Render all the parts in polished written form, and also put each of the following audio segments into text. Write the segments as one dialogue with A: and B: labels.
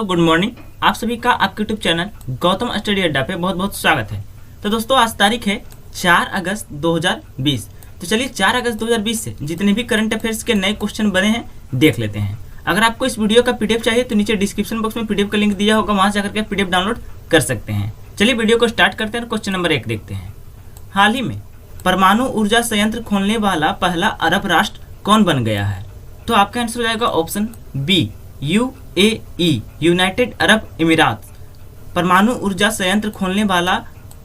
A: दोस्तों good morning. आप सभी का आपके यूट्यूब चैनल गौतम स्टडी अड्डा पे बहुत बहुत स्वागत है। तो दोस्तों आज तारीख है 4 अगस्त 2020। तो चलिए 4 अगस्त 2020 से जितने भी करंट अफेयर्स के नए क्वेश्चन बने हैं देख लेते हैं। अगर आपको इस वीडियो का पीडीएफ चाहिए तो नीचे डिस्क्रिप्शन बॉक्स में पीडीएफ का लिंक दिया होगा, वहां से जाकर के पीडीएफ डाउनलोड कर सकते हैं। चलिए वीडियो को स्टार्ट करते हैं। क्वेश्चन नंबर 1 देखते हैं। हाल ही में परमाणु ऊर्जा संयंत्र खोलने वाला पहला अरब राष्ट्र कौन बन गया है? तो आपका आंसर हो जाएगा option B UAE, United Arab Emirates. परमाणु ऊर्जा संयंत्र खोलने वाला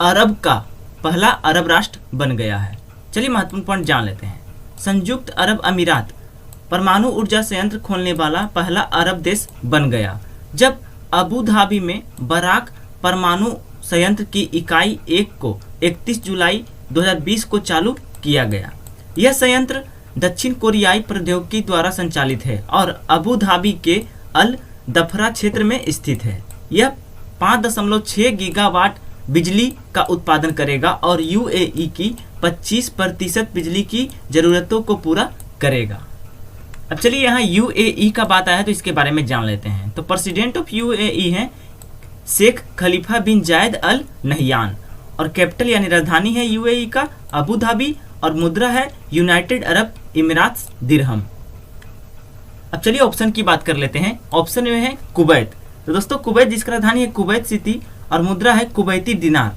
A: अरब का पहला अरब राष्ट्र बन गया है। चलिए महत्वपूर्ण पॉइंट जान लेते हैं। संयुक्त अरब अमीरात परमाणु ऊर्जा संयंत्र खोलने वाला पहला अरब देश बन गया जब अबू धाबी में बराक परमाणु संयंत्र की इकाई 1 को 31 जुलाई 2020 को चालू किया गया। यह संयंत्र दक्षिण कोरियाई प्रौद्योगिकी द्वारा संचालित है और अबू धाबी के अल दफरा क्षेत्र में स्थित है। यह 5.6 गीगावाट बिजली का उत्पादन करेगा और UAE की 25% बिजली की जरूरतों को पूरा करेगा। अब चलिए यहाँ UAE का बात आया तो इसके बारे में जान लेते हैं। तो प्रेसिडेंट ऑफ UAE हैं शेख खलीफा बिन जायद अल नहयान और कैपिटल यानी राजधानी है UAE का अबू धाबी और मुद्रा है यूनाइटेड अरब इमिरात्स दिरहम। अब चलिए ऑप्शन की बात कर लेते हैं। ऑप्शन में है कुवैत। तो दोस्तों कुवैत जिसका राजधानी है कुवैत सिटी और मुद्रा है कुवैती दिनार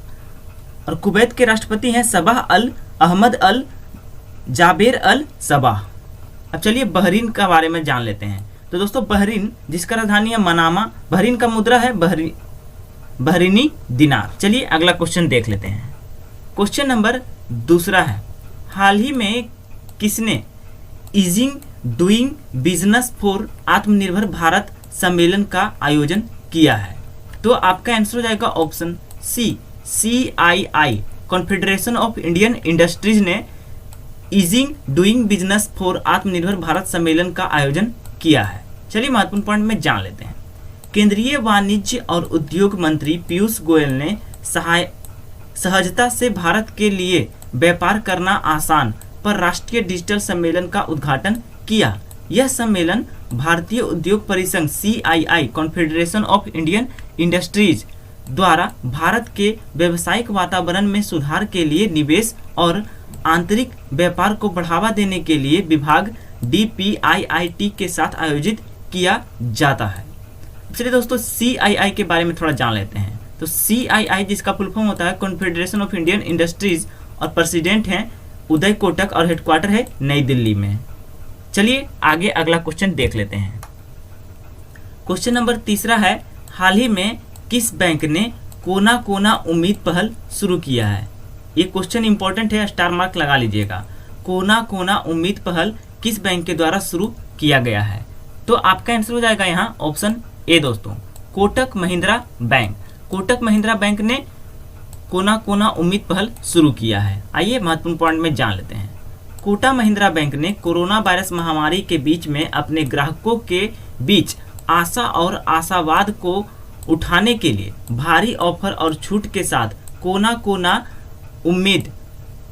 A: और कुवैत के राष्ट्रपति हैं सबाह अल अहमद अल जाबेर अल सबाह। अब चलिए बहरीन का बारे में जान लेते हैं। तो दोस्तों बहरीन जिसका राजधानी है मनामा, बहरीन का मुद्रा है बहरीनी दिनार। चलिए अगला क्वेश्चन देख लेते हैं। क्वेश्चन नंबर 2 है, हाल ही में किसने easing doing business for Atmanirbhar Bharat सम्मेलन का आयोजन किया है? तो आपका आंसर हो जाएगा option C CII, Confederation of Indian Industries ने easing doing business for Atmanirbhar Bharat सम्मेलन का आयोजन किया है। चलिए महत्वपूर्ण पॉइंट में जान लेते हैं। केंद्रीय वाणिज्य और उद्योग मंत्री पीयूष गोयल ने सहजता से भारत के लिए व्यापार करना आसान पर राष्ट्रीय डिजिटल सम्मेलन का उद्घाटन किया। यह सम्मेलन भारतीय उद्योग परिसंघ CII, Confederation of Indian industries द्वारा भारत के व्यावसायिक वातावरण में सुधार के लिए निवेश और आंतरिक व्यापार को बढ़ावा देने के लिए विभाग DPIIT के साथ आयोजित किया जाता है। चलिए दोस्तों CII के बारे में थोड़ा जान लेते हैं। तो CII जिसका फुल फॉर्म होता है कॉन्फेडरेशन ऑफ इंडियन इंडस्ट्रीज और प्रेसिडेंट हैं उदय कोटक और हेडक्वार्टर है नई दिल्ली में। चलिए आगे अगला क्वेश्चन देख लेते हैं। क्वेश्चन नंबर 3 है, हाल ही में किस बैंक ने कोना कोना उम्मीद पहल शुरू किया है? ये क्वेश्चन इंपॉर्टेंट है, स्टार मार्क लगा लीजिएगा। कोना कोना उम्मीद पहल किस बैंक के द्वारा शुरू किया गया है? तो आपका आंसर हो जाएगा यहाँ ऑप्शन ए दोस्तों, कोटक महिंद्रा बैंक। कोटक महिंद्रा बैंक ने कोना कोना उम्मीद पहल शुरू किया है। आइए महत्वपूर्ण पॉइंट में जान लेते हैं। कोटक महिंद्रा बैंक ने कोरोना वायरस महामारी के बीच में अपने ग्राहकों के बीच आशा और आशावाद को उठाने के लिए भारी ऑफर और छूट के साथ कोना कोना उम्मीद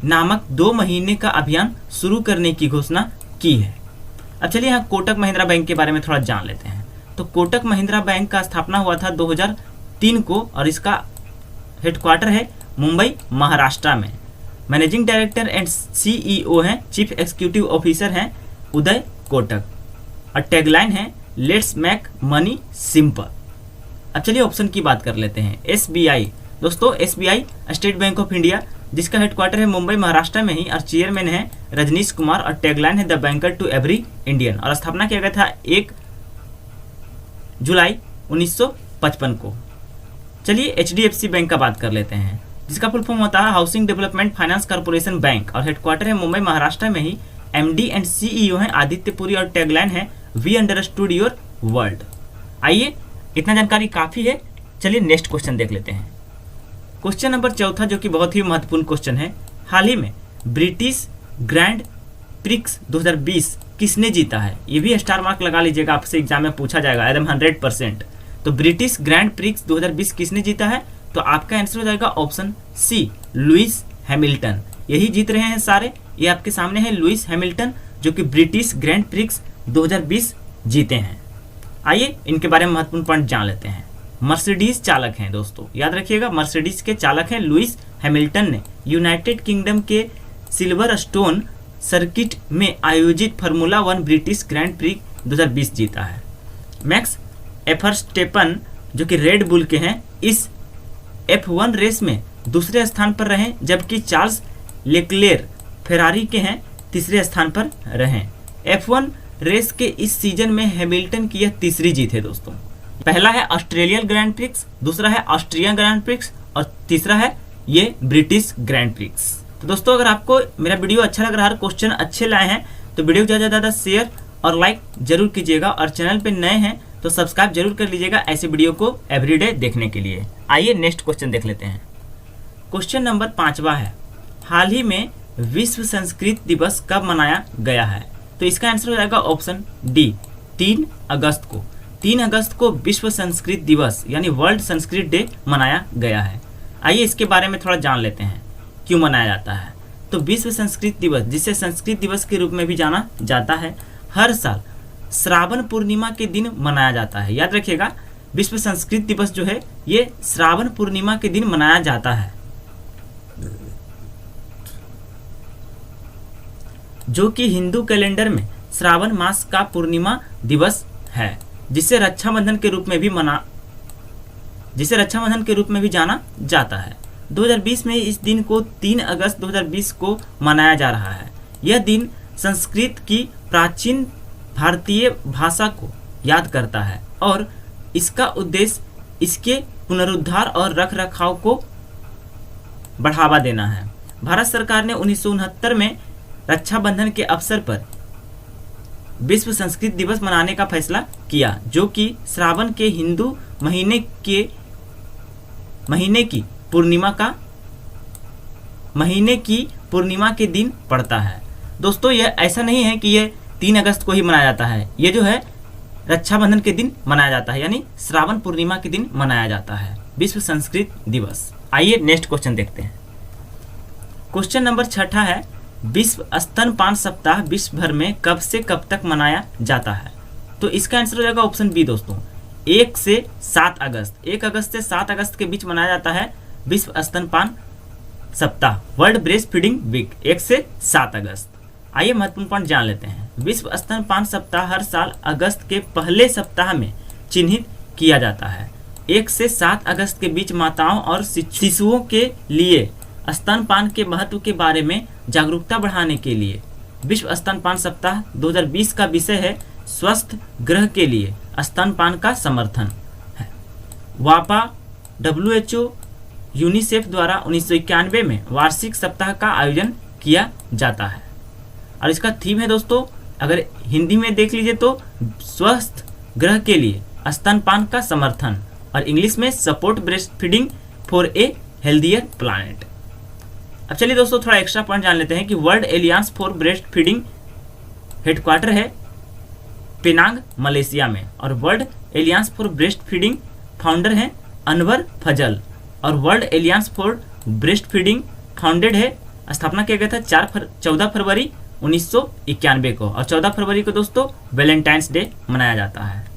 A: नामक 2 महीने का अभियान शुरू करने की घोषणा की है। अब चलिए यहाँ कोटक महिंद्रा बैंक के बारे में थोड़ा जान लेते हैं। तो कोटक महिंद्रा बैंक का स्थापना हुआ था 2003 को और इसका हेडक्वार्टर है मुंबई महाराष्ट्र में। मैनेजिंग डायरेक्टर एंड CEO हैं, चीफ एग्जीक्यूटिव ऑफिसर हैं उदय कोटक और टैगलाइन है लेट्स मेक मनी सिंपल। अब चलिए ऑप्शन की बात कर लेते हैं। SBI दोस्तों, SBI state bank of India जिसका हेडक्वार्टर है मुंबई महाराष्ट्र में ही और चेयरमैन है रजनीश कुमार और टैगलाइन है the banker to every Indian और स्थापना किया गया था 1 जुलाई 1955 को। चलिए HDFC बैंक का बात कर लेते हैं जिसका फुल फॉर्म होता है housing development finance corporation bank और हेडक्वार्टर है मुंबई महाराष्ट्र में ही। MD एंड CEO हैं आदित्य पुरी और टैगलाइन है वी अंडरस्टूड योर वर्ल्ड। आइए इतना जानकारी काफ़ी है। चलिए नेक्स्ट क्वेश्चन देख लेते हैं। क्वेश्चन नंबर 4 जो कि बहुत ही महत्वपूर्ण क्वेश्चन है, हाल ही में ब्रिटिश ग्रैंड प्रिक्स 2020 किसने जीता है? ये भी स्टार मार्क लगा लीजिएगा, आपसे एग्जाम में पूछा जाएगा एकदम 100%। तो ब्रिटिश ग्रैंड प्रिक्स 2020 किसने जीता है? तो आपका आंसर हो जाएगा ऑप्शन सी लुइस हैमिल्टन। यही जीत रहे हैं सारे, ये आपके सामने है लुइस हैमिल्टन जो कि ब्रिटिश ग्रैंड प्रिक्स 2020 जीते हैं। आइए इनके बारे में महत्वपूर्ण पॉइंट जान लेते हैं। मर्सिडीज चालक हैं दोस्तों, याद रखिएगा, मर्सिडीज के चालक हैं लुइस हैमिल्टन ने यूनाइटेड किंगडम के सिल्वर स्टोन सर्किट में आयोजित फार्मूला 1 ब्रिटिश ग्रैंड प्रिक्स 2020 जीता है। मैक्स एफरस्टेपन जो कि रेड बुल के हैं, इस F1 रेस में दूसरे स्थान पर रहे, जबकि चार्ल्स लेक्लेयर फेरारी के हैं तीसरे स्थान पर रहे। F1 रेस के इस सीजन में हैमिल्टन की यह तीसरी जीत है दोस्तों। पहला है ऑस्ट्रेलियन ग्रैंड प्रिक्स, दूसरा है ऑस्ट्रियन ग्रैंड प्रिक्स और तीसरा है ये ब्रिटिश ग्रैंड प्रिक्स। तो दोस्तों अगर आपको मेरा वीडियो अच्छा लग रहा है, क्वेश्चन अच्छे लाए हैं, तो वीडियो को ज़्यादा से ज़्यादा शेयर और लाइक जरूर कीजिएगा, और चैनल पे नए हैं तो सब्सक्राइब जरूर कर लीजिएगा ऐसे वीडियो को एवरीडे देखने के लिए। आइए नेक्स्ट क्वेश्चन देख लेते हैं। क्वेश्चन नंबर 5वां है, हाल ही में विश्व संस्कृत दिवस कब मनाया गया है? तो इसका आंसर हो जाएगा ऑप्शन डी, 3 अगस्त को। 3 अगस्त को विश्व संस्कृत दिवस यानी वर्ल्ड संस्कृत डे मनाया गया है। आइए इसके बारे में थोड़ा जान लेते हैं क्यों मनाया जाता है। तो विश्व संस्कृत दिवस, जिसे संस्कृत दिवस के रूप में भी जाना जाता है, हर साल श्रावण पूर्णिमा के दिन मनाया जाता है। याद रखिएगा, विश्व संस्कृत दिवस जो है ये श्रावण पूर्णिमा के दिन मनाया जाता है, जो कि हिंदू कैलेंडर में श्रावण मास का पूर्णिमा दिवस है, जिसे रक्षाबंधन के रूप में भी जाना जाता है। 2020 में इस दिन को 3 अगस्त 2020 को मनाया जा रहा है। यह दिन संस्कृत की प्राचीन भारतीय भाषा को याद करता है और इसका उद्देश्य इसके पुनरुद्धार और रखरखाव को बढ़ावा देना है। भारत सरकार ने 1969 में रक्षाबंधन के अवसर पर विश्व संस्कृत दिवस मनाने का फैसला किया, जो कि श्रावण के हिंदू महीने की पूर्णिमा के दिन पड़ता है। दोस्तों यह ऐसा नहीं है कि यह 3 अगस्त को ही मनाया जाता है, ये जो है रक्षाबंधन के दिन मनाया जाता है, यानी श्रावण पूर्णिमा के दिन मनाया जाता है विश्व संस्कृत दिवस। आइए नेक्स्ट क्वेश्चन देखते हैं। क्वेश्चन नंबर 6 है, विश्व स्तनपान सप्ताह विश्व भर में कब से कब तक मनाया जाता है? तो इसका आंसर हो जाएगा ऑप्शन बी दोस्तों, 1 से 7 अगस्त। 1 अगस्त से 7 अगस्त के बीच मनाया जाता है विश्व स्तनपान सप्ताह, वर्ल्ड ब्रेस्ट फीडिंग वीक, 1 से 7 अगस्त। आइए महत्वपूर्ण पॉइंट जान लेते हैं। विश्व स्तनपान सप्ताह हर साल अगस्त के पहले सप्ताह में चिन्हित किया जाता है। 1 से 7 अगस्त के बीच माताओं और शिशुओं के लिए स्तनपान के महत्व के बारे में जागरूकता बढ़ाने के लिए विश्व स्तनपान सप्ताह 2020 का विषय है स्वस्थ ग्रह के लिए स्तनपान का समर्थन है। वापा, WHO, यूनिसेफ द्वारा 1991 में वार्षिक सप्ताह का आयोजन किया जाता है और इसका थीम है दोस्तों, अगर हिंदी में देख लीजिए तो स्वस्थ ग्रह के लिए स्तनपान का समर्थन, और इंग्लिश में support breast feeding for a healthier planet. अब चलिए दोस्तों थोड़ा एक्स्ट्रा पॉइंट जान लेते हैं कि world aliens for breast feeding headquarter है पेनांग मलेशिया में, और world aliens for breast feeding founder है अनवर फजल, और world aliens for breast feeding founded है, स्थापना किया गया था 14 फरवरी 1991 को, और 14 फरवरी को दोस्तों वैलेंटाइंस डे मनाया जाता है।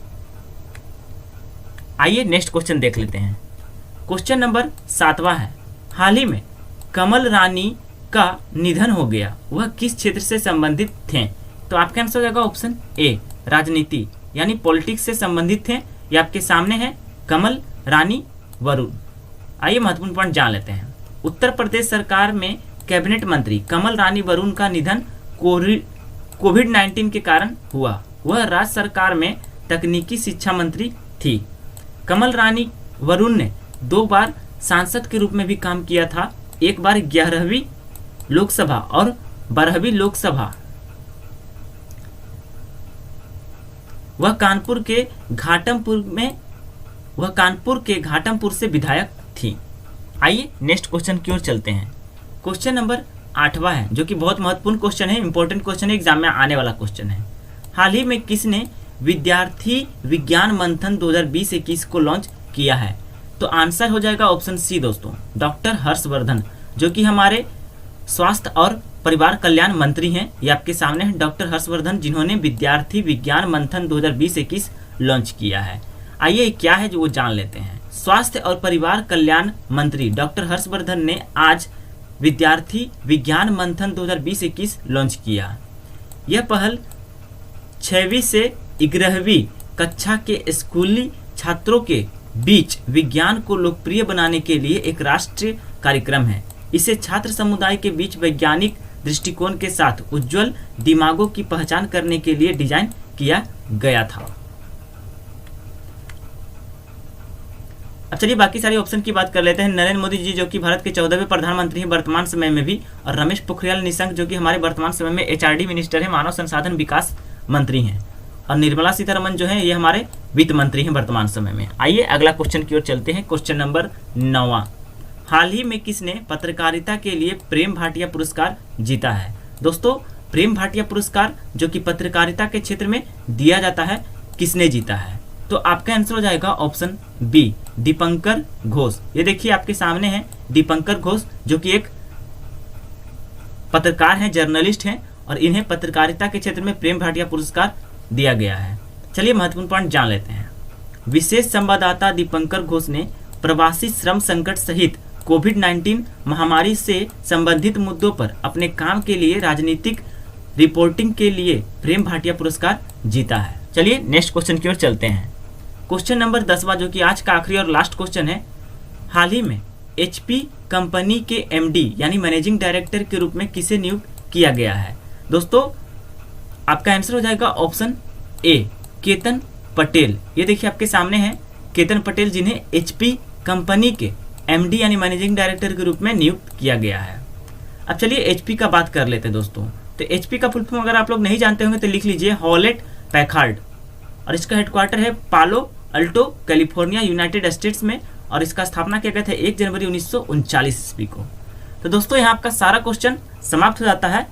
A: आइए नेक्स्ट क्वेश्चन देख लेते हैं। क्वेश्चन नंबर 7वां है, हाल ही में कमल रानी का निधन हो गया, वह किस क्षेत्र से संबंधित थे? तो आपका आंसर हो जाएगा ऑप्शन ए, राजनीति यानी पॉलिटिक्स से संबंधित थे। ये आपके सामने है कमल रानी वरुण। आइए महत्वपूर्ण पॉइंट जान लेते हैं। उत्तर प्रदेश सरकार में कैबिनेट मंत्री कमल रानी वरुण का निधन कोविड-19 के कारण हुआ। वह राज्य सरकार में तकनीकी शिक्षा मंत्री थी। कमल रानी वरुण ने 2 बार सांसद के रूप में भी काम किया था, एक बार 11वीं लोकसभा और 12वीं लोकसभा। वह कानपुर के घाटमपुर से विधायक थी। आइए नेक्स्ट क्वेश्चन की ओर चलते हैं। क्वेश्चन नंबर 8वां है, जो कि बहुत महत्वपूर्ण क्वेश्चन है, इंपॉर्टेंट क्वेश्चन है, एग्जाम में आने वाला क्वेश्चन है। हाल ही में किसने विद्यार्थी विज्ञान मंथन 2020-21 को लॉन्च किया है? तो आंसर हो जाएगा ऑप्शन सी दोस्तों, डॉक्टर हर्षवर्धन, जो कि हमारे स्वास्थ्य और परिवार कल्याण मंत्री हैं, ये आपके सामने है डॉक्टर हर्षवर्धन, जिन्होंने विद्यार्थी विज्ञान मंथन 2020-21 लॉन्च किया है। आइए क्या है जो वो जान लेते हैं। स्वास्थ्य और परिवार कल्याण मंत्री डॉक्टर हर्षवर्धन ने आज विद्यार्थी विज्ञान मंथन 2020-21 लॉन्च किया। यह पहल 6वीं से 11वीं कक्षा के स्कूली छात्रों के बीच विज्ञान को लोकप्रिय बनाने के लिए एक राष्ट्रीय कार्यक्रम है। इसे छात्र समुदाय के बीच वैज्ञानिक दृष्टिकोण के साथ उज्जवल दिमागों की पहचान करने के लिए डिजाइन किया गया था। अब चलिए बाकी सारे ऑप्शन की बात कर लेते हैं। नरेंद्र मोदी जी जो कि भारत के 14वें प्रधानमंत्री हैं वर्तमान समय में भी, और रमेश पोखरियाल निशंक जो कि हमारे वर्तमान समय में HRD मिनिस्टर है, मानव संसाधन विकास मंत्री हैं, और निर्मला सीतारमण जो है ये हमारे वित्त मंत्री हैं वर्तमान समय में। आइए अगला क्वेश्चन की ओर चलते हैं। क्वेश्चन नंबर 9, हाल ही में किसने पत्रकारिता के लिए प्रेम भाटिया पुरस्कार जीता है? दोस्तों प्रेम भाटिया पुरस्कार जो कि पत्रकारिता के क्षेत्र में दिया जाता है, किसने जीता है? तो आपका आंसर हो जाएगा ऑप्शन बी, दीपंकर घोष। ये देखिए आपके सामने है दीपंकर घोष, जो कि एक पत्रकार हैं, जर्नलिस्ट हैं, और इन्हें पत्रकारिता के क्षेत्र में प्रेम भाटिया पुरस्कार दिया गया है। चलिए महत्वपूर्ण पॉइंट जान लेते हैं। विशेष संवाददाता दीपंकर घोष ने प्रवासी श्रम संकट सहित कोविड-19 महामारी से संबंधित मुद्दों पर अपने काम के लिए राजनीतिक रिपोर्टिंग के लिए प्रेम भाटिया पुरस्कार जीता है। चलिए नेक्स्ट क्वेश्चन की ओर चलते हैं। क्वेश्चन नंबर 10वां जो कि आज का आखिरी और लास्ट क्वेश्चन है। हाल ही में HP कंपनी के MD यानी मैनेजिंग डायरेक्टर के रूप में किसे नियुक्त किया गया है? दोस्तों आपका आंसर हो जाएगा ऑप्शन ए, केतन पटेल। ये देखिए आपके सामने है केतन पटेल, जिन्हें HP कंपनी के MD यानी मैनेजिंग डायरेक्टर के रूप में नियुक्त किया गया है। अब चलिए HP का बात कर लेते हैं दोस्तों। तो HP का फुल फॉर्म अगर आप लोग नहीं जानते होंगे तो लिख लीजिए हॉलेट पैकार्ड, और इसका हेडक्वार्टर है पालो अल्टो कैलिफोर्निया यूनाइटेड स्टेट्स में, और इसका स्थापना किया गया था 1 जनवरी 1939 ईस्वी को। तो दोस्तों यहाँ आपका सारा क्वेश्चन समाप्त हो जाता है।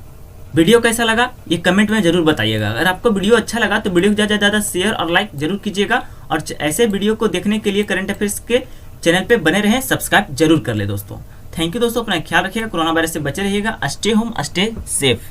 A: वीडियो कैसा लगा ये कमेंट में जरूर बताइएगा। अगर आपको वीडियो अच्छा लगा तो वीडियो को ज़्यादा से ज़्यादा शेयर और लाइक जरूर कीजिएगा, और ऐसे वीडियो को देखने के लिए करंट अफेयर्स के चैनल पे बने रहें, सब्सक्राइब जरूर कर ले दोस्तों। थैंक यू दोस्तों, अपना ख्याल रखिएगा, कोरोना वायरस से बचे रहिएगा। Stay home stay safe.